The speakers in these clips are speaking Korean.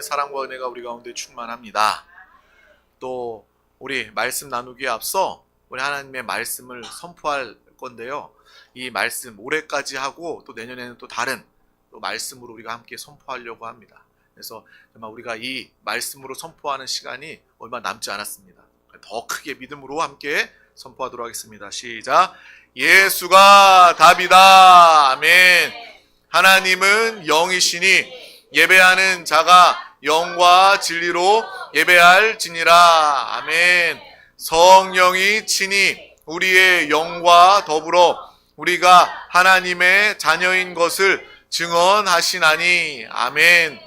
사랑과 은혜가 우리 가운데 충만합니다. 또 우리 말씀 나누기에 앞서 우리 하나님의 말씀을 선포할 건데요. 이 말씀 올해까지 하고 또 내년에는 또 다른 또 말씀으로 우리가 함께 선포하려고 합니다. 그래서 정말 우리가 이 말씀으로 선포하는 시간이 얼마 남지 않았습니다. 더 크게 믿음으로 함께 선포하도록 하겠습니다. 시작. 예수가 답이다. 아멘. 하나님은 영이시니 예배하는 자가 영과 진리로 예배할지니라. 아멘. 성령이 친히 우리의 영과 더불어 우리가 하나님의 자녀인 것을 증언하시나니. 아멘.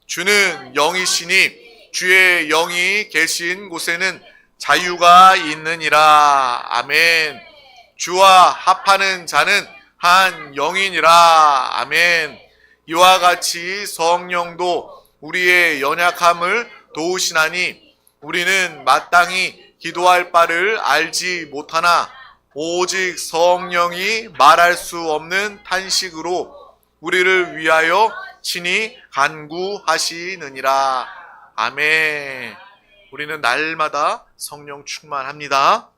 주는 영이시니 주의 영이 계신 곳에는 자유가 있느니라. 아멘. 주와 합하는 자는 한 영이니라. 아멘. 이와 같이 성령도 우리의 연약함을 도우시나니 우리는 마땅히 기도할 바를 알지 못하나 오직 성령이 말할 수 없는 탄식으로 우리를 위하여 친히 간구하시느니라. 아멘. 우리는 날마다 성령 충만합니다.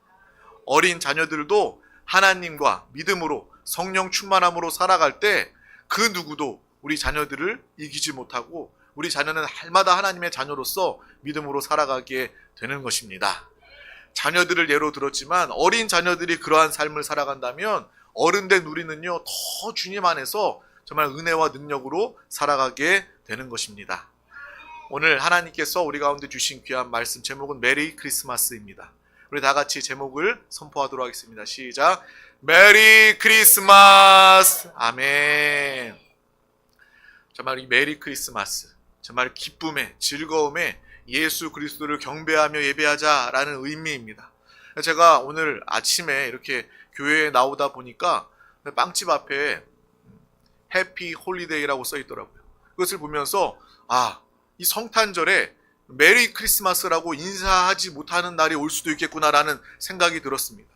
어린 자녀들도 하나님과 믿음으로 성령 충만함으로 살아갈 때 그 누구도 우리 자녀들을 이기지 못하고 우리 자녀는 날마다 하나님의 자녀로서 믿음으로 살아가게 되는 것입니다. 자녀들을 예로 들었지만 어린 자녀들이 그러한 삶을 살아간다면 어른된 우리는요 더 주님 안에서 정말 은혜와 능력으로 살아가게 되는 것입니다. 오늘 하나님께서 우리 가운데 주신 귀한 말씀 제목은 메리 크리스마스입니다. 우리 다 같이 제목을 선포하도록 하겠습니다. 시작. 메리 크리스마스. 아멘. 정말 이 메리 크리스마스, 정말 기쁨에 즐거움에 예수 그리스도를 경배하며 예배하자라는 의미입니다. 제가 오늘 아침에 이렇게 교회에 나오다 보니까 빵집 앞에 해피 홀리데이라고 써 있더라고요. 그것을 보면서 이 성탄절에 메리 크리스마스라고 인사하지 못하는 날이 올 수도 있겠구나라는 생각이 들었습니다.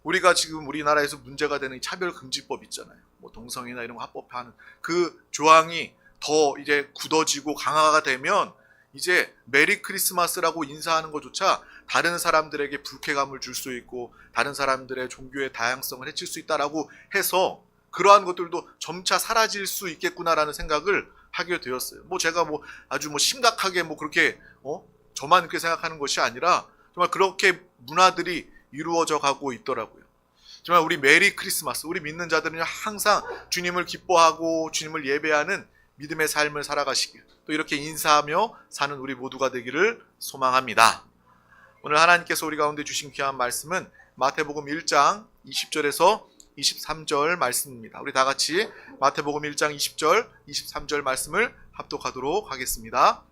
우리가 지금 우리나라에서 문제가 되는 차별금지법 있잖아요. 뭐 동성애나 이런 거 합법화하는 그 조항이 더 이제 굳어지고 강화가 되면 이제 메리 크리스마스라고 인사하는 것조차 다른 사람들에게 불쾌감을 줄 수 있고 다른 사람들의 종교의 다양성을 해칠 수 있다라고 해서 그러한 것들도 점차 사라질 수 있겠구나라는 생각을 하게 되었어요. 제가 아주 심각하게 그렇게 저만 그렇게 생각하는 것이 아니라 정말 그렇게 문화들이 이루어져 가고 있더라고요. 정말 우리 메리 크리스마스, 우리 믿는 자들은 항상 주님을 기뻐하고 주님을 예배하는 믿음의 삶을 살아가시길, 또 이렇게 인사하며 사는 우리 모두가 되기를 소망합니다. 오늘 하나님께서 우리 가운데 주신 귀한 말씀은 마태복음 1장 20절에서 23절 말씀입니다. 우리 다 같이 마태복음 1장 20절, 23절 말씀을 합독하도록 하겠습니다.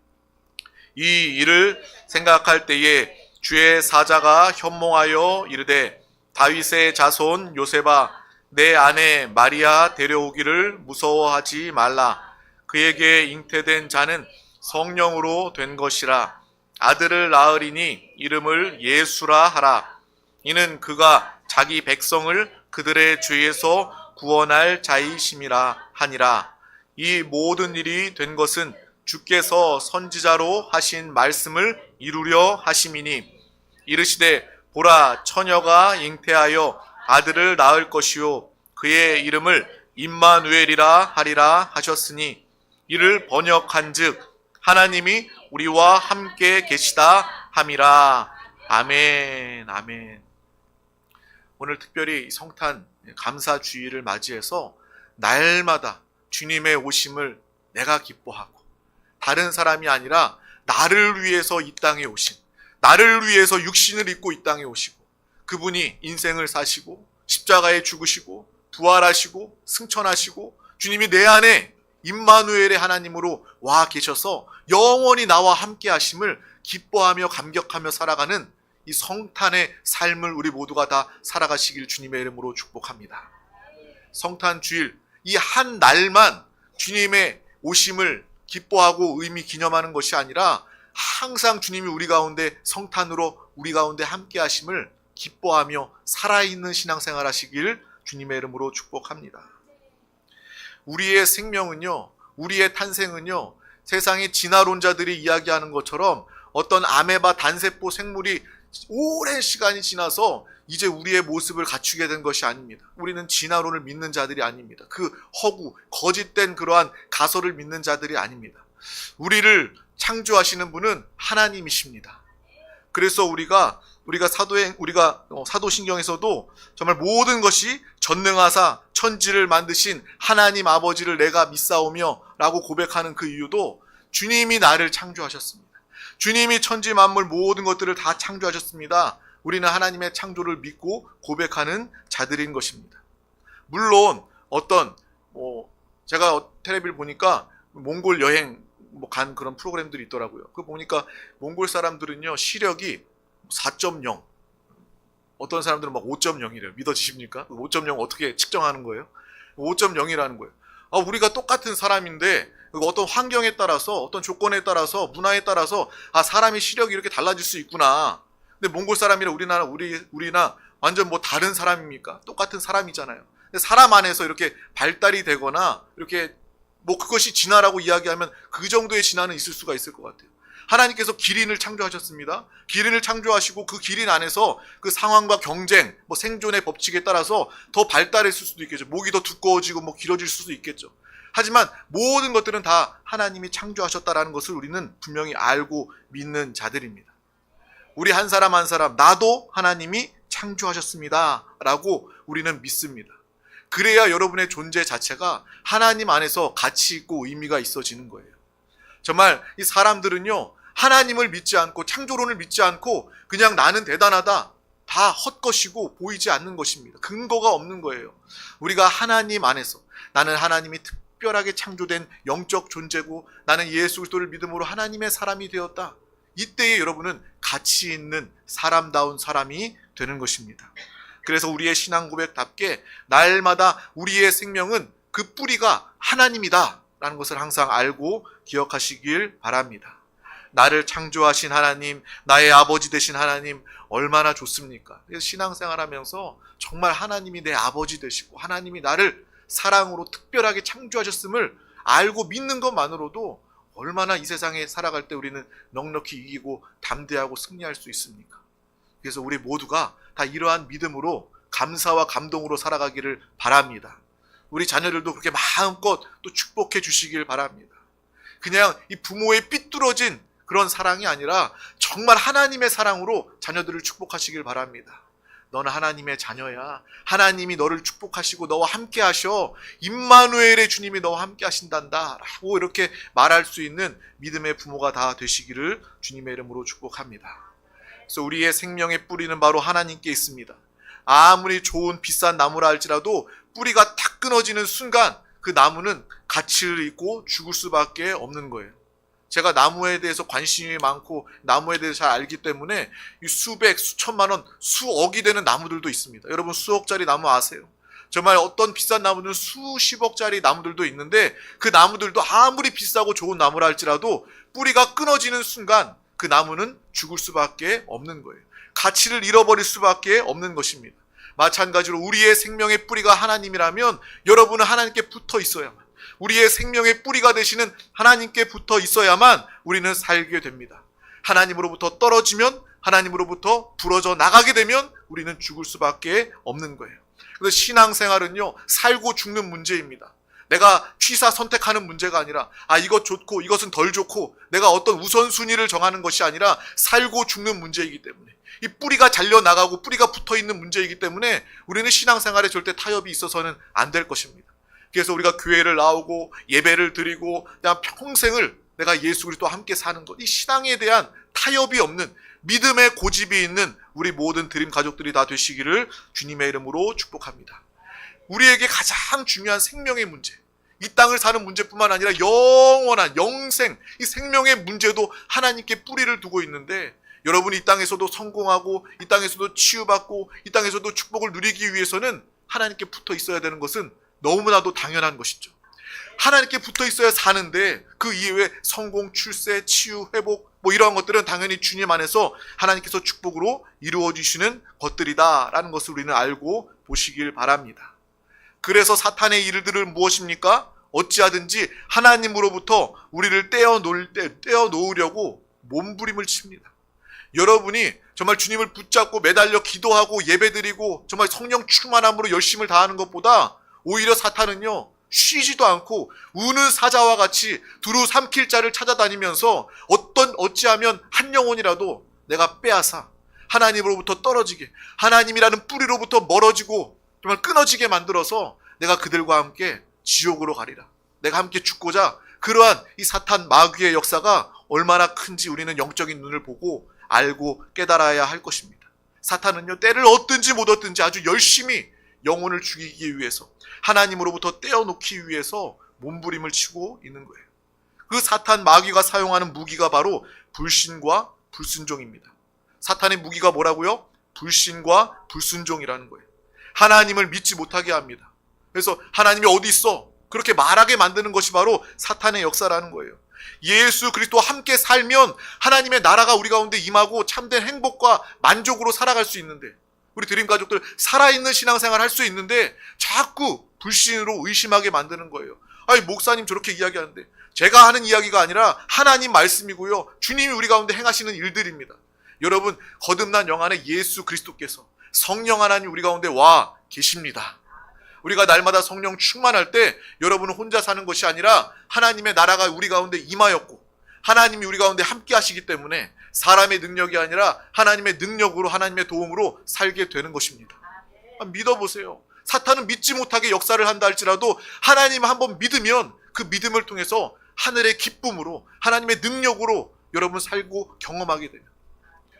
이 일을 생각할 때에 주의 사자가 현몽하여 이르되 다윗의 자손 요셉아 내 아내 마리아 데려오기를 무서워하지 말라. 그에게 잉태된 자는 성령으로 된 것이라. 아들을 낳으리니 이름을 예수라 하라. 이는 그가 자기 백성을 그들의 죄에서 구원할 자이심이라 하니라. 이 모든 일이 된 것은 주께서 선지자로 하신 말씀을 이루려 하심이니 이르시되 보라 처녀가 잉태하여 아들을 낳을 것이요 그의 이름을 임마누엘이라 하리라 하셨으니 이를 번역한즉 하나님이 우리와 함께 계시다 함이라. 아멘. 아멘. 오늘 특별히 성탄 감사주일을 맞이해서 날마다 주님의 오심을 내가 기뻐하고 다른 사람이 아니라 나를 위해서 이 땅에 오신, 나를 위해서 육신을 입고 이 땅에 오시고 그분이 인생을 사시고 십자가에 죽으시고 부활하시고 승천하시고 주님이 내 안에 임마누엘의 하나님으로 와 계셔서 영원히 나와 함께 하심을 기뻐하며 감격하며 살아가는 이 성탄의 삶을 우리 모두가 다 살아가시길 주님의 이름으로 축복합니다. 성탄 주일 이 한 날만 주님의 오심을 기뻐하고 의미 기념하는 것이 아니라 항상 주님이 우리 가운데 성탄으로 우리 가운데 함께 하심을 기뻐하며 살아있는 신앙생활 하시길 주님의 이름으로 축복합니다. 우리의 생명은요, 우리의 탄생은요, 세상의 진화론자들이 이야기하는 것처럼 어떤 아메바 단세포 생물이 오랜 시간이 지나서 이제 우리의 모습을 갖추게 된 것이 아닙니다. 우리는 진화론을 믿는 자들이 아닙니다. 그 허구, 거짓된 그러한 가설을 믿는 자들이 아닙니다. 우리를 창조하시는 분은 하나님이십니다. 그래서 우리가 사도신경에서도 정말 모든 것이 전능하사 천지를 만드신 하나님 아버지를 내가 믿사오며 라고 고백하는 그 이유도 주님이 나를 창조하셨습니다. 주님이 천지 만물 모든 것들을 다 창조하셨습니다. 우리는 하나님의 창조를 믿고 고백하는 자들인 것입니다. 물론 제가 텔레비를 보니까 몽골 여행 간 그런 프로그램들이 있더라고요. 그거 보니까 몽골 사람들은요, 시력이 4.0, 어떤 사람들은 막 5.0이래요. 믿어지십니까? 5.0 어떻게 측정하는 거예요? 5.0이라는 거예요. 우리가 똑같은 사람인데 어떤 환경에 따라서, 어떤 조건에 따라서, 문화에 따라서 사람의 시력이 이렇게 달라질 수 있구나. 근데 몽골 사람이랑 우리나 완전 다른 사람입니까? 똑같은 사람이잖아요. 근데 사람 안에서 이렇게 발달이 되거나 이렇게 그것이 진화라고 이야기하면 그 정도의 진화는 있을 수가 있을 것 같아요. 하나님께서 기린을 창조하셨습니다. 기린을 창조하시고 그 기린 안에서 그 상황과 경쟁, 생존의 법칙에 따라서 더 발달했을 수도 있겠죠. 목이 더 두꺼워지고 길어질 수도 있겠죠. 하지만 모든 것들은 다 하나님이 창조하셨다라는 것을 우리는 분명히 알고 믿는 자들입니다. 우리 한 사람 한 사람, 나도 하나님이 창조하셨습니다 라고 우리는 믿습니다. 그래야 여러분의 존재 자체가 하나님 안에서 가치 있고 의미가 있어지는 거예요. 정말 이 사람들은요, 하나님을 믿지 않고 창조론을 믿지 않고 그냥 나는 대단하다, 다 헛것이고 보이지 않는 것입니다. 근거가 없는 거예요. 우리가 하나님 안에서, 나는 하나님이 특별하게 창조된 영적 존재고 나는 예수 그리스도를 믿음으로 하나님의 사람이 되었다. 이때에 여러분은 가치 있는 사람다운 사람이 되는 것입니다. 그래서 우리의 신앙 고백답게 날마다 우리의 생명은 그 뿌리가 하나님이다 라는 것을 항상 알고 기억하시길 바랍니다. 나를 창조하신 하나님, 나의 아버지 되신 하나님 얼마나 좋습니까? 그래서 신앙생활하면서 정말 하나님이 내 아버지 되시고 하나님이 나를 사랑으로 특별하게 창조하셨음을 알고 믿는 것만으로도 얼마나 이 세상에 살아갈 때 우리는 넉넉히 이기고 담대하고 승리할 수 있습니까? 그래서 우리 모두가 다 이러한 믿음으로 감사와 감동으로 살아가기를 바랍니다. 우리 자녀들도 그렇게 마음껏 또 축복해 주시길 바랍니다. 그냥 이 부모의 삐뚤어진 그런 사랑이 아니라 정말 하나님의 사랑으로 자녀들을 축복하시길 바랍니다. 너는 하나님의 자녀야. 하나님이 너를 축복하시고 너와 함께 하셔. 임마누엘의 주님이 너와 함께 하신단다 라고 이렇게 말할 수 있는 믿음의 부모가 다 되시기를 주님의 이름으로 축복합니다. 그래서 우리의 생명의 뿌리는 바로 하나님께 있습니다. 아무리 좋은 비싼 나무라 할지라도 뿌리가 탁 끊어지는 순간 그 나무는 가치를 잃고 죽을 수밖에 없는 거예요. 제가 나무에 대해서 관심이 많고 나무에 대해서 잘 알기 때문에 수백, 수천만 원, 수억이 되는 나무들도 있습니다. 여러분 수억짜리 나무 아세요? 정말 어떤 비싼 나무는 수십억짜리 나무들도 있는데 그 나무들도 아무리 비싸고 좋은 나무라 할지라도 뿌리가 끊어지는 순간 그 나무는 죽을 수밖에 없는 거예요. 가치를 잃어버릴 수밖에 없는 것입니다. 마찬가지로 우리의 생명의 뿌리가 하나님이라면 여러분은 하나님께 붙어 있어야만, 우리의 생명의 뿌리가 되시는 하나님께 붙어 있어야만 우리는 살게 됩니다. 하나님으로부터 떨어지면, 하나님으로부터 부러져 나가게 되면 우리는 죽을 수밖에 없는 거예요. 그래서 신앙생활은요, 살고 죽는 문제입니다. 내가 취사 선택하는 문제가 아니라 이것 좋고 이것은 덜 좋고 내가 어떤 우선순위를 정하는 것이 아니라 살고 죽는 문제이기 때문에, 이 뿌리가 잘려나가고 뿌리가 붙어있는 문제이기 때문에 우리는 신앙생활에 절대 타협이 있어서는 안 될 것입니다. 그래서 우리가 교회를 나오고 예배를 드리고 그냥 평생을 내가 예수 그리스도와 함께 사는 것, 이 신앙에 대한 타협이 없는 믿음의 고집이 있는 우리 모든 드림 가족들이 다 되시기를 주님의 이름으로 축복합니다. 우리에게 가장 중요한 생명의 문제, 이 땅을 사는 문제뿐만 아니라 영원한 영생, 이 생명의 문제도 하나님께 뿌리를 두고 있는데, 여러분이 이 땅에서도 성공하고 이 땅에서도 치유받고 이 땅에서도 축복을 누리기 위해서는 하나님께 붙어 있어야 되는 것은 너무나도 당연한 것이죠. 하나님께 붙어 있어야 사는데 그 이외에 성공, 출세, 치유, 회복 이러한 것들은 당연히 주님 안에서 하나님께서 축복으로 이루어 주시는 것들이다라는 것을 우리는 알고 보시길 바랍니다. 그래서 사탄의 일들은 무엇입니까? 어찌하든지 하나님으로부터 우리를 떼어놓으려고 몸부림을 칩니다. 여러분이 정말 주님을 붙잡고 매달려 기도하고 예배드리고 정말 성령 충만함으로 열심을 다하는 것보다 오히려 사탄은요, 쉬지도 않고 우는 사자와 같이 두루 삼킬 자를 찾아다니면서 어찌하면 한 영혼이라도 내가 빼앗아 하나님으로부터 떨어지게, 하나님이라는 뿌리로부터 멀어지고 정말 끊어지게 만들어서 내가 그들과 함께 지옥으로 가리라, 내가 함께 죽고자, 그러한 이 사탄 마귀의 역사가 얼마나 큰지 우리는 영적인 눈을 보고 알고 깨달아야 할 것입니다. 사탄은요, 때를 얻든지 못 얻든지 아주 열심히 영혼을 죽이기 위해서, 하나님으로부터 떼어놓기 위해서 몸부림을 치고 있는 거예요. 그 사탄 마귀가 사용하는 무기가 바로 불신과 불순종입니다. 사탄의 무기가 뭐라고요? 불신과 불순종이라는 거예요. 하나님을 믿지 못하게 합니다. 그래서 하나님이 어디 있어? 그렇게 말하게 만드는 것이 바로 사탄의 역사라는 거예요. 예수 그리스도와 함께 살면 하나님의 나라가 우리 가운데 임하고 참된 행복과 만족으로 살아갈 수 있는데, 우리 드림 가족들 살아있는 신앙생활 할 수 있는데 자꾸 불신으로 의심하게 만드는 거예요. 아니, 목사님 저렇게 이야기하는데, 제가 하는 이야기가 아니라 하나님 말씀이고요, 주님이 우리 가운데 행하시는 일들입니다. 여러분, 거듭난 영 안에 예수 그리스도께서, 성령 하나님 우리 가운데 와 계십니다. 우리가 날마다 성령 충만할 때 여러분은 혼자 사는 것이 아니라 하나님의 나라가 우리 가운데 임하였고, 하나님이 우리 가운데 함께 하시기 때문에 사람의 능력이 아니라 하나님의 능력으로, 하나님의 도움으로 살게 되는 것입니다. 믿어보세요. 사탄은 믿지 못하게 역사를 한다 할지라도 하나님 한번 믿으면 그 믿음을 통해서 하늘의 기쁨으로, 하나님의 능력으로 여러분 살고 경험하게 되면,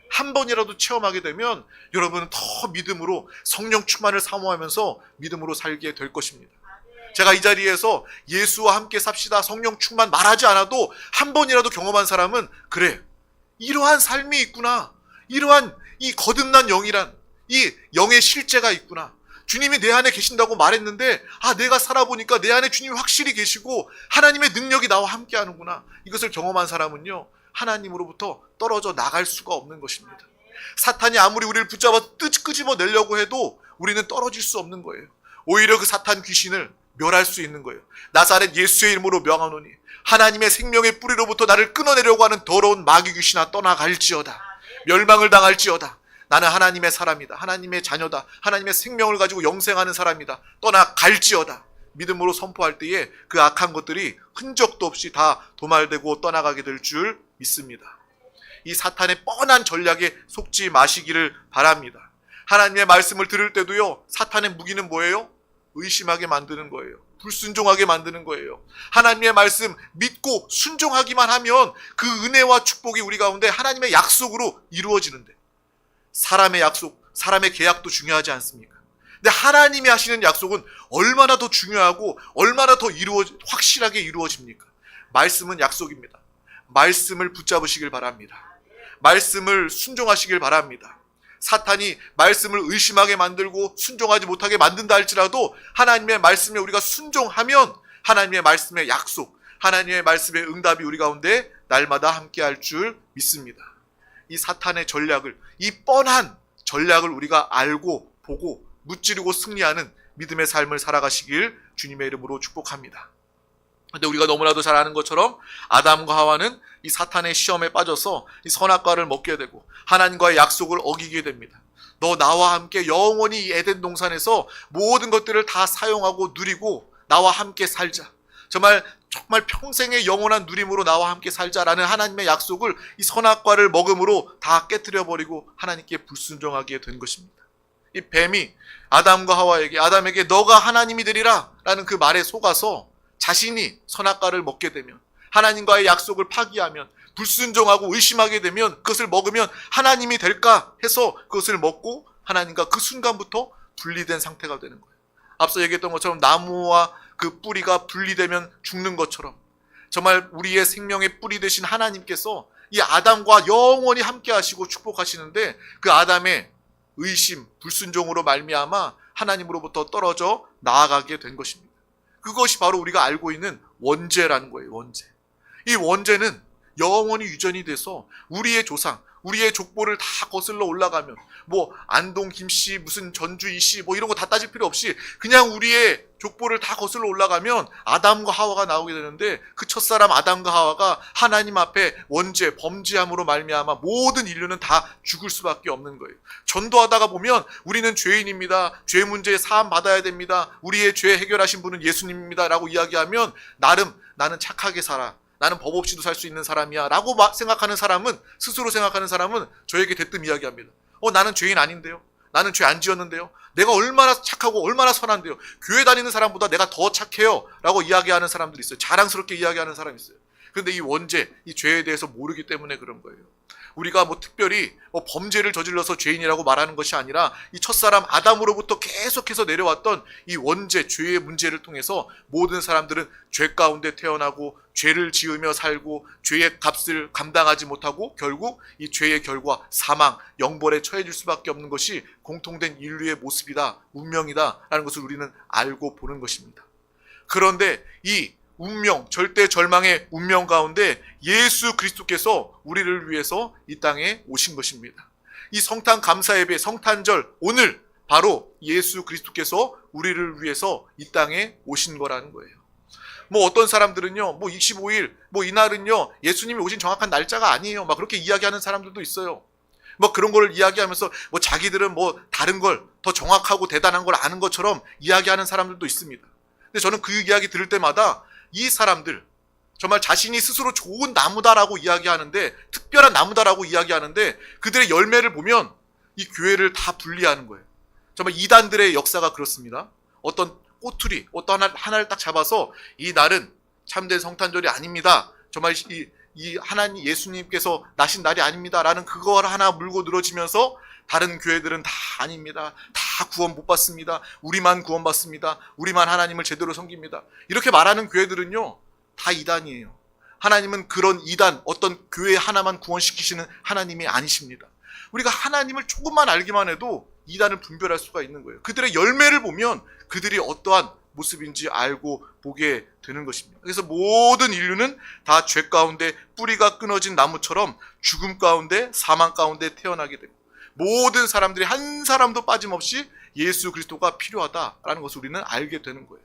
한 번이라도 체험하게 되면 여러분은 더 믿음으로 성령 충만을 사모하면서 믿음으로 살게 될 것입니다. 제가 이 자리에서 예수와 함께 삽시다, 성령 충만 말하지 않아도 한 번이라도 경험한 사람은, 그래, 이러한 삶이 있구나, 이러한 이 거듭난 영이란 이 영의 실제가 있구나, 주님이 내 안에 계신다고 말했는데 내가 살아보니까 내 안에 주님이 확실히 계시고 하나님의 능력이 나와 함께 하는구나, 이것을 경험한 사람은요, 하나님으로부터 떨어져 나갈 수가 없는 것입니다. 사탄이 아무리 우리를 붙잡아 끄집어내려고 해도 우리는 떨어질 수 없는 거예요. 오히려 그 사탄 귀신을 멸할 수 있는 거예요. 나사렛 예수의 이름으로 명하노니 하나님의 생명의 뿌리로부터 나를 끊어내려고 하는 더러운 마귀 귀신아, 떠나갈지어다. 멸망을 당할지어다. 나는 하나님의 사람이다, 하나님의 자녀다, 하나님의 생명을 가지고 영생하는 사람이다, 떠나갈지어다. 믿음으로 선포할 때에 그 악한 것들이 흔적도 없이 다 도말되고 떠나가게 될 줄 믿습니다. 이 사탄의 뻔한 전략에 속지 마시기를 바랍니다. 하나님의 말씀을 들을 때도요, 사탄의 무기는 뭐예요? 의심하게 만드는 거예요. 불순종하게 만드는 거예요. 하나님의 말씀 믿고 순종하기만 하면 그 은혜와 축복이 우리 가운데 하나님의 약속으로 이루어지는데, 사람의 약속, 사람의 계약도 중요하지 않습니까? 근데 하나님이 하시는 약속은 얼마나 더 중요하고 얼마나 더 확실하게 이루어집니까? 말씀은 약속입니다. 말씀을 붙잡으시길 바랍니다. 말씀을 순종하시길 바랍니다. 사탄이 말씀을 의심하게 만들고 순종하지 못하게 만든다 할지라도 하나님의 말씀에 우리가 순종하면 하나님의 말씀의 약속, 하나님의 말씀의 응답이 우리 가운데 날마다 함께 할 줄 믿습니다. 이 사탄의 전략을, 이 뻔한 전략을 우리가 알고 보고 무찌르고 승리하는 믿음의 삶을 살아가시길 주님의 이름으로 축복합니다. 근데 우리가 너무나도 잘 아는 것처럼 아담과 하와는 이 사탄의 시험에 빠져서 이 선악과를 먹게 되고 하나님과의 약속을 어기게 됩니다. 너 나와 함께 영원히 이 에덴 동산에서 모든 것들을 다 사용하고 누리고 나와 함께 살자. 정말 평생의 영원한 누림으로 나와 함께 살자라는 하나님의 약속을 이 선악과를 먹음으로 다 깨트려버리고 하나님께 불순종하게 된 것입니다. 이 뱀이 아담과 하와에게, 아담에게 너가 하나님이 되리라 라는 그 말에 속아서 자신이 선악과를 먹게 되면, 하나님과의 약속을 파기하면, 불순종하고 의심하게 되면, 그것을 먹으면 하나님이 될까 해서 그것을 먹고 하나님과 그 순간부터 분리된 상태가 되는 거예요. 앞서 얘기했던 것처럼 나무와 그 뿌리가 분리되면 죽는 것처럼, 정말 우리의 생명의 뿌리 되신 하나님께서 이 아담과 영원히 함께 하시고 축복하시는데, 그 아담의 의심, 불순종으로 말미암아 하나님으로부터 떨어져 나아가게 된 것입니다. 그것이 바로 우리가 알고 있는 원죄라는 거예요. 원죄. 이 원죄는 영원히 유전이 돼서 우리의 조상, 우리의 족보를 다 거슬러 올라가면 뭐 안동 김씨, 무슨 전주 이씨 뭐 이런 거 다 따질 필요 없이 그냥 우리의 족보를 다 거슬러 올라가면 아담과 하와가 나오게 되는데, 그 첫사람 아담과 하와가 하나님 앞에 원죄, 범죄함으로 말미암아 모든 인류는 다 죽을 수밖에 없는 거예요. 전도하다가 보면 우리는 죄인입니다, 죄 문제에 사함 받아야 됩니다, 우리의 죄 해결하신 분은 예수님입니다 라고 이야기하면 나름 나는 착하게 살아, 나는 법 없이도 살 수 있는 사람이야 라고 생각하는 사람은, 스스로 생각하는 사람은 저에게 대뜸 이야기합니다. 나는 죄인 아닌데요, 나는 죄 안 지었는데요, 내가 얼마나 착하고 얼마나 선한데요, 교회 다니는 사람보다 내가 더 착해요 라고 이야기하는 사람들이 있어요. 자랑스럽게 이야기하는 사람이 있어요. 그런데 이 원죄, 이 죄에 대해서 모르기 때문에 그런 거예요. 우리가 뭐 특별히 범죄를 저질러서 죄인이라고 말하는 것이 아니라 이 첫사람 아담으로부터 계속해서 내려왔던 이 원죄, 죄의 문제를 통해서 모든 사람들은 죄 가운데 태어나고 죄를 지으며 살고 죄의 값을 감당하지 못하고 결국 이 죄의 결과 사망, 영벌에 처해질 수밖에 없는 것이 공통된 인류의 모습이다, 운명이다 라는 것을 우리는 알고 보는 것입니다. 그런데 이 운명, 절대 절망의 운명 가운데 예수 그리스도께서 우리를 위해서 이 땅에 오신 것입니다. 이 성탄 감사 예배, 성탄절, 오늘 바로 예수 그리스도께서 우리를 위해서 이 땅에 오신 거라는 거예요. 뭐 어떤 사람들은요, 25일, 이날은요, 예수님이 오신 정확한 날짜가 아니에요, 막 그렇게 이야기하는 사람들도 있어요. 그런 걸 이야기하면서 자기들은 다른 걸 더 정확하고 대단한 걸 아는 것처럼 이야기하는 사람들도 있습니다. 근데 저는 그 이야기 들을 때마다 이 사람들, 정말 자신이 스스로 좋은 나무다라고 이야기하는데, 특별한 나무다라고 이야기하는데, 그들의 열매를 보면 이 교회를 다 분리하는 거예요. 정말 이단들의 역사가 그렇습니다. 어떤 꼬투리, 어떤 하나를 딱 잡아서 이 날은 참된 성탄절이 아닙니다, 정말 이 하나님 예수님께서 나신 날이 아닙니다 라는 그걸 하나 물고 늘어지면서 다른 교회들은 다 아닙니다, 다 구원 못 받습니다, 우리만 구원 받습니다, 우리만 하나님을 제대로 섬깁니다, 이렇게 말하는 교회들은요 다 이단이에요. 하나님은 그런 이단, 어떤 교회 하나만 구원시키시는 하나님이 아니십니다. 우리가 하나님을 조금만 알기만 해도 이단을 분별할 수가 있는 거예요. 그들의 열매를 보면 그들이 어떠한 모습인지 알고 보게 되는 것입니다. 그래서 모든 인류는 다 죄 가운데 뿌리가 끊어진 나무처럼 죽음 가운데, 사망 가운데 태어나게 되고, 모든 사람들이 한 사람도 빠짐없이 예수 그리스도가 필요하다라는 것을 우리는 알게 되는 거예요.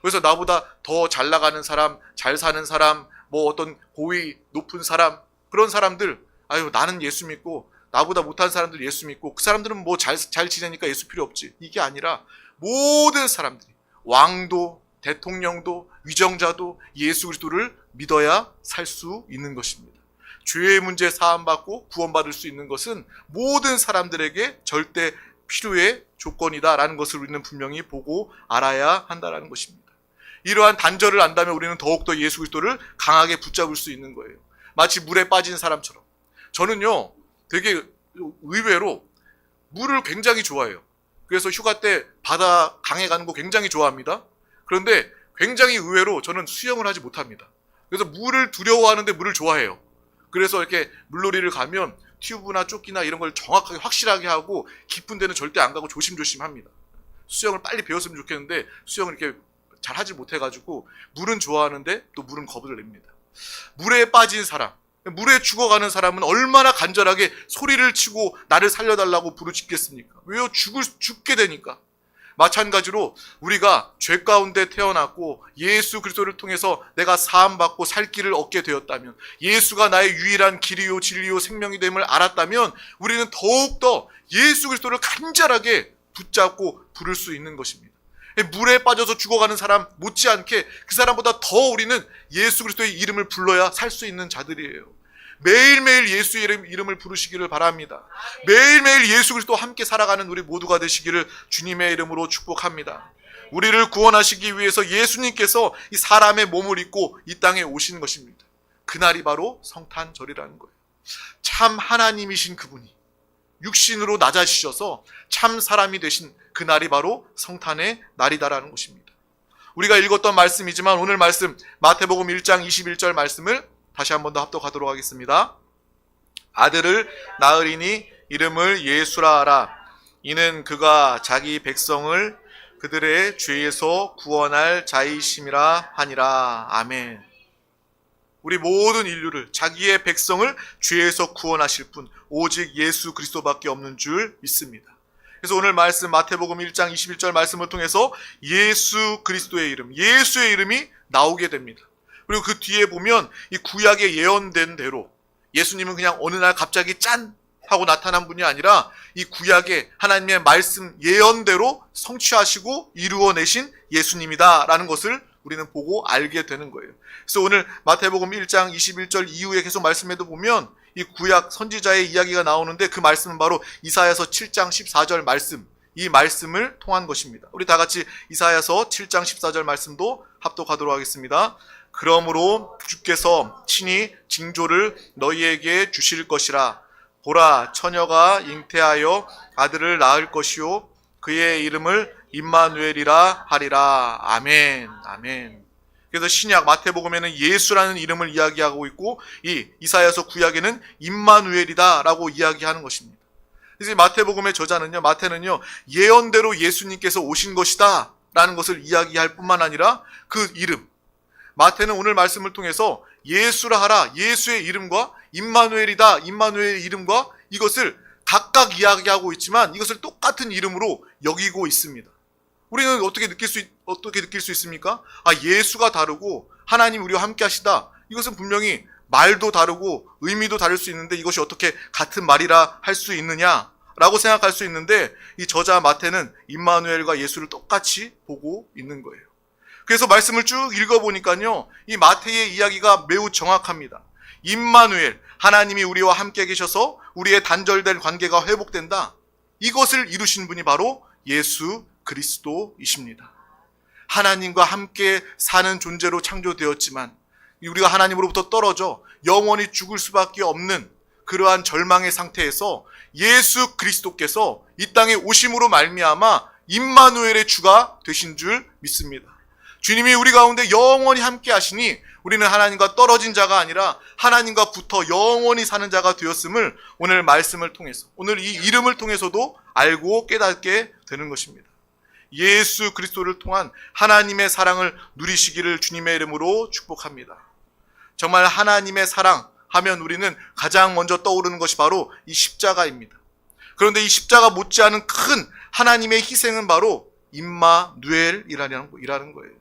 그래서 나보다 더 잘 나가는 사람, 잘 사는 사람, 어떤 고위 높은 사람, 그런 사람들, 나는 예수 믿고, 나보다 못한 사람들 예수 믿고, 그 사람들은 잘 지내니까 예수 필요 없지, 이게 아니라 모든 사람들이, 왕도, 대통령도, 위정자도 예수 그리스도를 믿어야 살 수 있는 것입니다. 죄의 문제 사함받고 구원받을 수 있는 것은 모든 사람들에게 절대 필요의 조건이다라는 것을 우리는 분명히 보고 알아야 한다는 것입니다. 이러한 단절을 안다면 우리는 더욱더 예수 그리스도를 강하게 붙잡을 수 있는 거예요. 마치 물에 빠진 사람처럼. 저는요, 되게 의외로 물을 굉장히 좋아해요. 그래서 휴가 때 바다 강에 가는 거 굉장히 좋아합니다. 그런데 굉장히 의외로 저는 수영을 하지 못합니다. 그래서 물을 두려워하는데 물을 좋아해요. 그래서 이렇게 물놀이를 가면 튜브나 조끼나 이런 걸 정확하게 확실하게 하고 깊은 데는 절대 안 가고 조심조심 합니다. 수영을 빨리 배웠으면 좋겠는데 수영을 이렇게 잘 하지 못해가지고 물은 좋아하는데 또 물은 겁을 냅니다. 물에 빠진 사람, 물에 죽어가는 사람은 얼마나 간절하게 소리를 치고 나를 살려달라고 부르짖겠습니까? 왜요? 죽게 되니까. 마찬가지로 우리가 죄 가운데 태어났고 예수 그리스도를 통해서 내가 사함받고 살 길을 얻게 되었다면, 예수가 나의 유일한 길이요 진리요 생명이 됨을 알았다면 우리는 더욱더 예수 그리스도를 간절하게 붙잡고 부를 수 있는 것입니다. 물에 빠져서 죽어가는 사람 못지않게 그 사람보다 더 우리는 예수 그리스도의 이름을 불러야 살 수 있는 자들이에요. 매일매일 예수의 이름을 부르시기를 바랍니다. 매일매일 예수 그리스도와 함께 살아가는 우리 모두가 되시기를 주님의 이름으로 축복합니다. 우리를 구원하시기 위해서 예수님께서 이 사람의 몸을 입고 이 땅에 오신 것입니다. 그날이 바로 성탄절이라는 거예요. 참 하나님이신 그분이 육신으로 낮아지셔서 참 사람이 되신 그날이 바로 성탄의 날이다라는 것입니다. 우리가 읽었던 말씀이지만 오늘 말씀 마태복음 1장 21절 말씀을 다시 한 번 더 합독하도록 하겠습니다. 아들을 낳으리니 이름을 예수라 하라. 이는 그가 자기 백성을 그들의 죄에서 구원할 자이심이라 하니라. 아멘. 우리 모든 인류를, 자기의 백성을 죄에서 구원하실 분 오직 예수 그리스도밖에 없는 줄 믿습니다. 그래서 오늘 말씀 마태복음 1장 21절 말씀을 통해서 예수 그리스도의 이름, 예수의 이름이 나오게 됩니다. 그리고 그 뒤에 보면 이 구약에 예언된 대로 예수님은 그냥 어느 날 갑자기 짠 하고 나타난 분이 아니라 이 구약에 하나님의 말씀 예언대로 성취하시고 이루어내신 예수님이다라는 것을 우리는 보고 알게 되는 거예요. 그래서 오늘 마태복음 1장 21절 이후에 계속 말씀에도 보면 이 구약 선지자의 이야기가 나오는데 그 말씀은 바로 이사야서 7장 14절 말씀, 이 말씀을 통한 것입니다. 우리 다 같이 이사야서 7장 14절 말씀도 합독하도록 하겠습니다. 그러므로 주께서 친히 징조를 너희에게 주실 것이라. 보라, 처녀가 잉태하여 아들을 낳을 것이요 그의 이름을 임마누엘이라 하리라. 아멘. 아멘. 그래서 신약 마태복음에는 예수라는 이름을 이야기하고 있고 이 이사야서 구약에는 임마누엘이다라고 이야기하는 것입니다. 그래서 마태복음의 저자는요, 마태는요, 예언대로 예수님께서 오신 것이다 라는 것을 이야기할 뿐만 아니라 그 이름, 마태는 오늘 말씀을 통해서 예수라 하라, 예수의 이름과 임마누엘이다, 임마누엘의 이름과 이것을 각각 이야기하고 있지만 이것을 똑같은 이름으로 여기고 있습니다. 우리는 어떻게 느낄 수 있습니까? 아, 예수가 다르고 하나님 우리와 함께 하시다. 이것은 분명히 말도 다르고 의미도 다를 수 있는데 이것이 어떻게 같은 말이라 할 수 있느냐라고 생각할 수 있는데 이 저자 마태는 임마누엘과 예수를 똑같이 보고 있는 거예요. 그래서 말씀을 쭉 읽어보니까요, 이 마태의 이야기가 매우 정확합니다. 임마누엘, 하나님이 우리와 함께 계셔서 우리의 단절된 관계가 회복된다. 이것을 이루신 분이 바로 예수 그리스도이십니다. 하나님과 함께 사는 존재로 창조되었지만 우리가 하나님으로부터 떨어져 영원히 죽을 수밖에 없는 그러한 절망의 상태에서 예수 그리스도께서 이 땅에 오심으로 말미암아 임마누엘의 주가 되신 줄 믿습니다. 주님이 우리 가운데 영원히 함께 하시니 우리는 하나님과 떨어진 자가 아니라 하나님과 붙어 영원히 사는 자가 되었음을 오늘 말씀을 통해서, 오늘 이 이름을 통해서도 알고 깨닫게 되는 것입니다. 예수 그리스도를 통한 하나님의 사랑을 누리시기를 주님의 이름으로 축복합니다. 정말 하나님의 사랑 하면 우리는 가장 먼저 떠오르는 것이 바로 이 십자가입니다. 그런데 이 십자가 못지않은 큰 하나님의 희생은 바로 임마누엘이라는 거예요.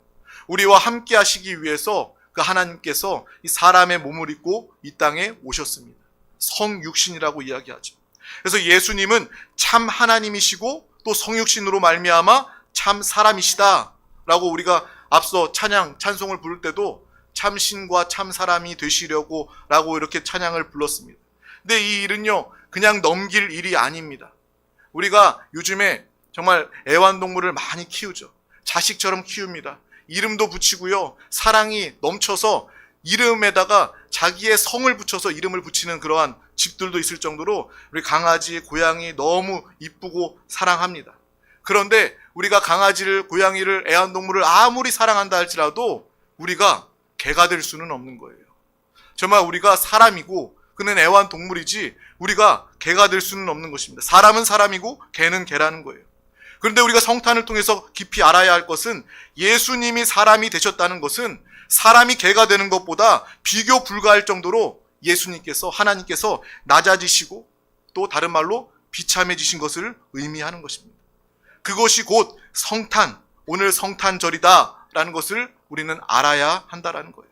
우리와 함께 하시기 위해서 그 하나님께서 이 사람의 몸을 입고 이 땅에 오셨습니다. 성육신이라고 이야기하죠. 그래서 예수님은 참 하나님이시고 또 성육신으로 말미암아 참 사람이시다라고 우리가 앞서 찬송을 부를 때도 참 신과 참 사람이 되시려고 라고 이렇게 찬양을 불렀습니다. 근데 이 일은요, 그냥 넘길 일이 아닙니다. 우리가 요즘에 정말 애완동물을 많이 키우죠. 자식처럼 키웁니다. 이름도 붙이고요, 사랑이 넘쳐서 이름에다가 자기의 성을 붙여서 이름을 붙이는 그러한 집들도 있을 정도로 우리 강아지, 고양이 너무 이쁘고 사랑합니다. 그런데 우리가 강아지를, 고양이를, 애완동물을 아무리 사랑한다 할지라도 우리가 개가 될 수는 없는 거예요. 정말 우리가 사람이고 그는 애완동물이지 우리가 개가 될 수는 없는 것입니다. 사람은 사람이고 개는 개라는 거예요. 그런데 우리가 성탄을 통해서 깊이 알아야 할 것은 예수님이 사람이 되셨다는 것은 사람이 개가 되는 것보다 비교 불가할 정도로 예수님께서, 하나님께서 낮아지시고 또 다른 말로 비참해지신 것을 의미하는 것입니다. 그것이 곧 성탄, 오늘 성탄절이다 라는 것을 우리는 알아야 한다라는 거예요.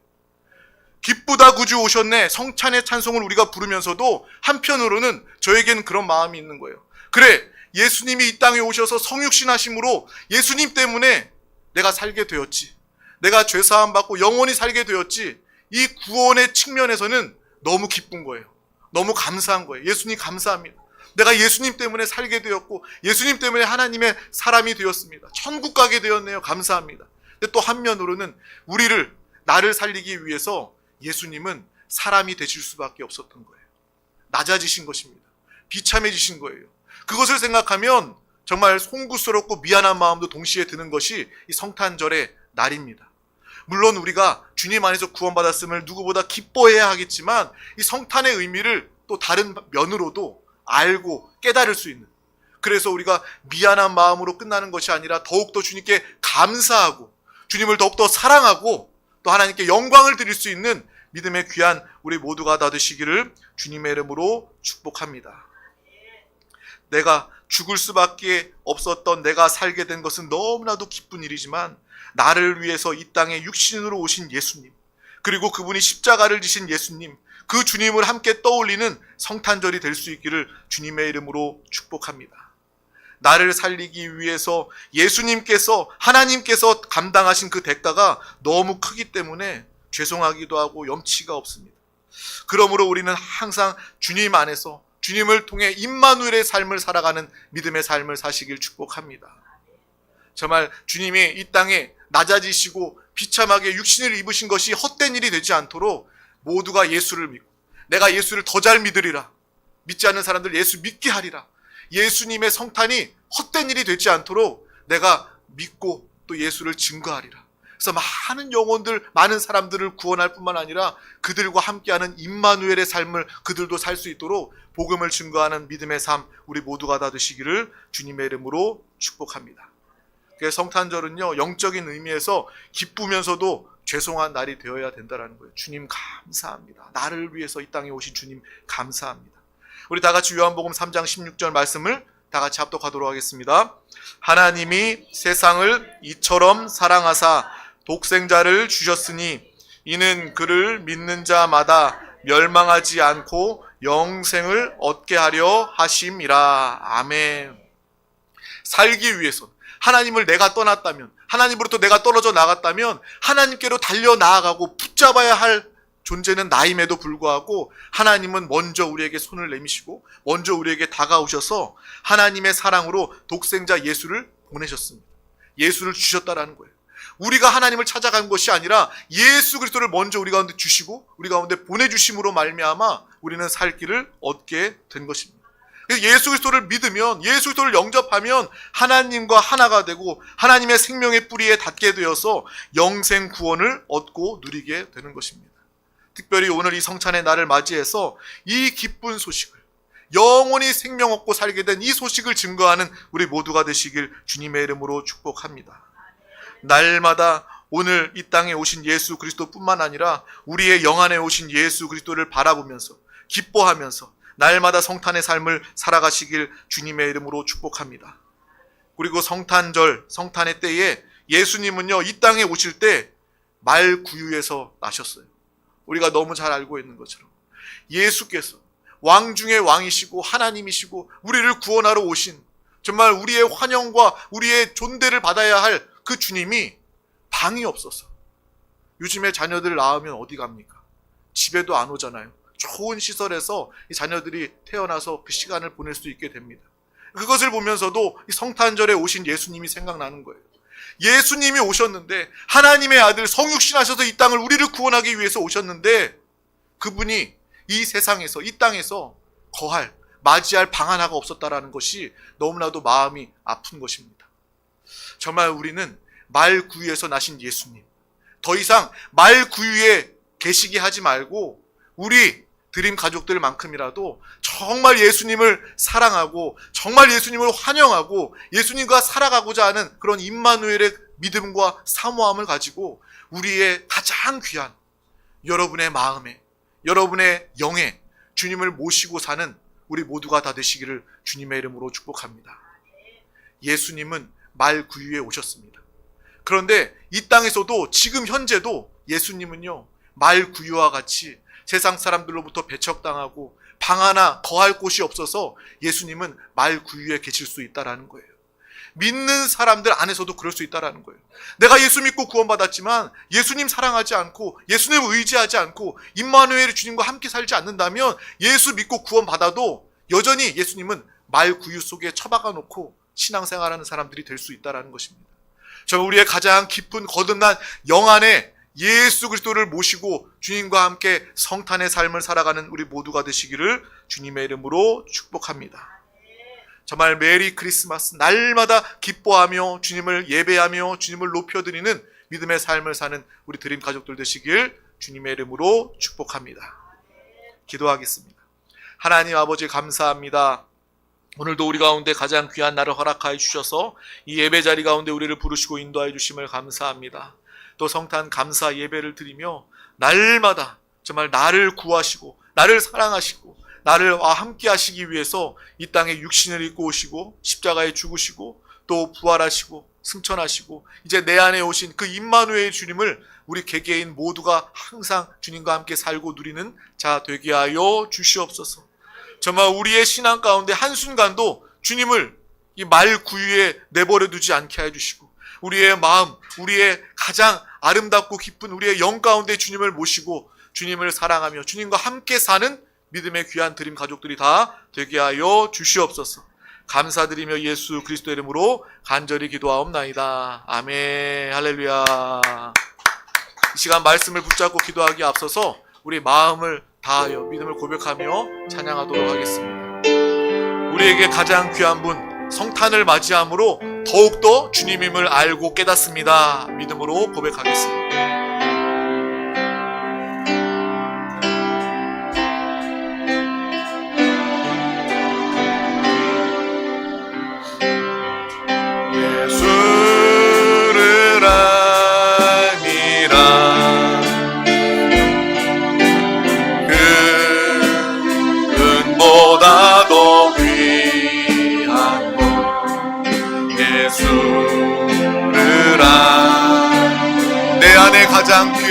기쁘다 구주 오셨네, 성찬의 찬송을 우리가 부르면서도 한편으로는 저에게는 그런 마음이 있는 거예요. 그래, 예수님이 이 땅에 오셔서 성육신 하심으로 예수님 때문에 내가 살게 되었지. 내가 죄사함 받고 영원히 살게 되었지. 이 구원의 측면에서는 너무 기쁜 거예요. 너무 감사한 거예요. 예수님 감사합니다. 내가 예수님 때문에 살게 되었고 예수님 때문에 하나님의 사람이 되었습니다. 천국 가게 되었네요. 감사합니다. 근데 또 한면으로는 나를 살리기 위해서 예수님은 사람이 되실 수밖에 없었던 거예요. 낮아지신 것입니다. 비참해지신 거예요. 그것을 생각하면 정말 송구스럽고 미안한 마음도 동시에 드는 것이 이 성탄절의 날입니다. 물론 우리가 주님 안에서 구원받았음을 누구보다 기뻐해야 하겠지만 이 성탄의 의미를 또 다른 면으로도 알고 깨달을 수 있는, 그래서 우리가 미안한 마음으로 끝나는 것이 아니라 더욱더 주님께 감사하고 주님을 더욱더 사랑하고 또 하나님께 영광을 드릴 수 있는 믿음의 귀한 우리 모두가 다 되시기를 주님의 이름으로 축복합니다. 내가 죽을 수밖에 없었던 내가 살게 된 것은 너무나도 기쁜 일이지만 나를 위해서 이 땅에 육신으로 오신 예수님, 그리고 그분이 십자가를 지신 예수님, 그 주님을 함께 떠올리는 성탄절이 될 수 있기를 주님의 이름으로 축복합니다. 나를 살리기 위해서 예수님께서, 하나님께서 감당하신 그 대가가 너무 크기 때문에 죄송하기도 하고 염치가 없습니다. 그러므로 우리는 항상 주님 안에서 주님을 통해 임마누엘의 삶을 살아가는 믿음의 삶을 사시길 축복합니다. 정말 주님이 이 땅에 낮아지시고 비참하게 육신을 입으신 것이 헛된 일이 되지 않도록 모두가 예수를 믿고, 내가 예수를 더 잘 믿으리라, 믿지 않는 사람들 예수 믿게 하리라, 예수님의 성탄이 헛된 일이 되지 않도록 내가 믿고 또 예수를 증거하리라. 그래서 많은 영혼들, 많은 사람들을 구원할 뿐만 아니라 그들과 함께하는 임마누엘의 삶을 그들도 살 수 있도록 복음을 증거하는 믿음의 삶 우리 모두가 다 되시기를 주님의 이름으로 축복합니다. 그래서 성탄절은요, 영적인 의미에서 기쁘면서도 죄송한 날이 되어야 된다는 거예요. 주님 감사합니다. 나를 위해서 이 땅에 오신 주님 감사합니다. 우리 다 같이 요한복음 3장 16절 말씀을 다 같이 합독하도록 하겠습니다. 하나님이 세상을 이처럼 사랑하사 독생자를 주셨으니 이는 그를 믿는 자마다 멸망하지 않고 영생을 얻게 하려 하심이라. 아멘. 살기 위해서 하나님을 내가 떠났다면, 하나님으로부터 내가 떨어져 나갔다면 하나님께로 달려 나아가고 붙잡아야 할 존재는 나임에도 불구하고 하나님은 먼저 우리에게 손을 내미시고 먼저 우리에게 다가오셔서 하나님의 사랑으로 독생자 예수를 보내셨습니다. 예수를 주셨다라는 거예요. 우리가 하나님을 찾아간 것이 아니라 예수 그리스도를 먼저 우리 가운데 주시고 우리 가운데 보내주심으로 말미암아 우리는 살 길을 얻게 된 것입니다. 그래서 예수 그리스도를 믿으면, 예수 그리스도를 영접하면 하나님과 하나가 되고 하나님의 생명의 뿌리에 닿게 되어서 영생 구원을 얻고 누리게 되는 것입니다. 특별히 오늘 이 성찬의 날을 맞이해서 이 기쁜 소식을, 영원히 생명 얻고 살게 된 이 소식을 증거하는 우리 모두가 되시길 주님의 이름으로 축복합니다. 날마다 오늘 이 땅에 오신 예수 그리스도뿐만 아니라 우리의 영안에 오신 예수 그리스도를 바라보면서 기뻐하면서 날마다 성탄의 삶을 살아가시길 주님의 이름으로 축복합니다. 그리고 성탄절, 성탄의 때에 예수님은요, 이 땅에 오실 때 말구유에서 나셨어요. 우리가 너무 잘 알고 있는 것처럼 예수께서 왕 중의 왕이시고 하나님이시고 우리를 구원하러 오신, 정말 우리의 환영과 우리의 존대를 받아야 할 그 주님이 방이 없어서, 요즘에 자녀들 낳으면 어디 갑니까? 집에도 안 오잖아요. 좋은 시설에서 이 자녀들이 태어나서 그 시간을 보낼 수 있게 됩니다. 그것을 보면서도 이 성탄절에 오신 예수님이 생각나는 거예요. 예수님이 오셨는데, 하나님의 아들 성육신 하셔서 이 땅을 우리를 구원하기 위해서 오셨는데, 그분이 이 세상에서, 이 땅에서 맞이할 방 하나가 없었다라는 것이 너무나도 마음이 아픈 것입니다. 정말 우리는 말구유에서 나신 예수님, 더 이상 말구유에 계시게 하지 말고 우리 드림 가족들만큼이라도 정말 예수님을 사랑하고 정말 예수님을 환영하고 예수님과 살아가고자 하는 그런 임마누엘의 믿음과 사모함을 가지고 우리의 가장 귀한 여러분의 마음에, 여러분의 영에 주님을 모시고 사는 우리 모두가 다 되시기를 주님의 이름으로 축복합니다. 예수님은 말구유에 오셨습니다. 그런데 이 땅에서도 지금 현재도 예수님은요, 말구유와 같이 세상 사람들로부터 배척당하고 방 하나 거할 곳이 없어서 예수님은 말구유에 계실 수 있다라는 거예요. 믿는 사람들 안에서도 그럴 수 있다라는 거예요. 내가 예수 믿고 구원받았지만 예수님 사랑하지 않고 예수님 의지하지 않고 임마누엘의 주님과 함께 살지 않는다면 예수 믿고 구원받아도 여전히 예수님은 말구유 속에 처박아 놓고 신앙생활하는 사람들이 될 수 있다는 것입니다. 저 우리의 가장 깊은 거듭난 영안에 예수 그리스도를 모시고 주님과 함께 성탄의 삶을 살아가는 우리 모두가 되시기를 주님의 이름으로 축복합니다. 정말 메리 크리스마스, 날마다 기뻐하며 주님을 예배하며 주님을 높여드리는 믿음의 삶을 사는 우리 드림 가족들 되시길 주님의 이름으로 축복합니다. 기도하겠습니다. 하나님 아버지 감사합니다. 오늘도 우리 가운데 가장 귀한 날을 허락하여 주셔서 이 예배 자리 가운데 우리를 부르시고 인도하여 주심을 감사합니다. 또 성탄 감사 예배를 드리며 날마다 정말 나를 구하시고 나를 사랑하시고 나를 함께 하시기 위해서 이 땅에 육신을 입고 오시고 십자가에 죽으시고 또 부활하시고 승천하시고 이제 내 안에 오신 그 임마누엘 주님을 우리 개개인 모두가 항상 주님과 함께 살고 누리는 자 되게 하여 주시옵소서. 정말 우리의 신앙 가운데 한순간도 주님을 이 말 구유에 내버려 두지 않게 해주시고 우리의 마음, 우리의 가장 아름답고 기쁜 우리의 영 가운데 주님을 모시고 주님을 사랑하며 주님과 함께 사는 믿음의 귀한 드림 가족들이 다 되게 하여 주시옵소서. 감사드리며 예수 그리스도의 이름으로 간절히 기도하옵나이다. 아멘. 할렐루야. 이 시간 말씀을 붙잡고 기도하기에 앞서서 우리 마음을 다하여 믿음을 고백하며 찬양하도록 하겠습니다. 우리에게 가장 귀한 분 성탄을 맞이함으로 더욱더 주님임을 알고 깨닫습니다. 믿음으로 고백하겠습니다. 가장 귀한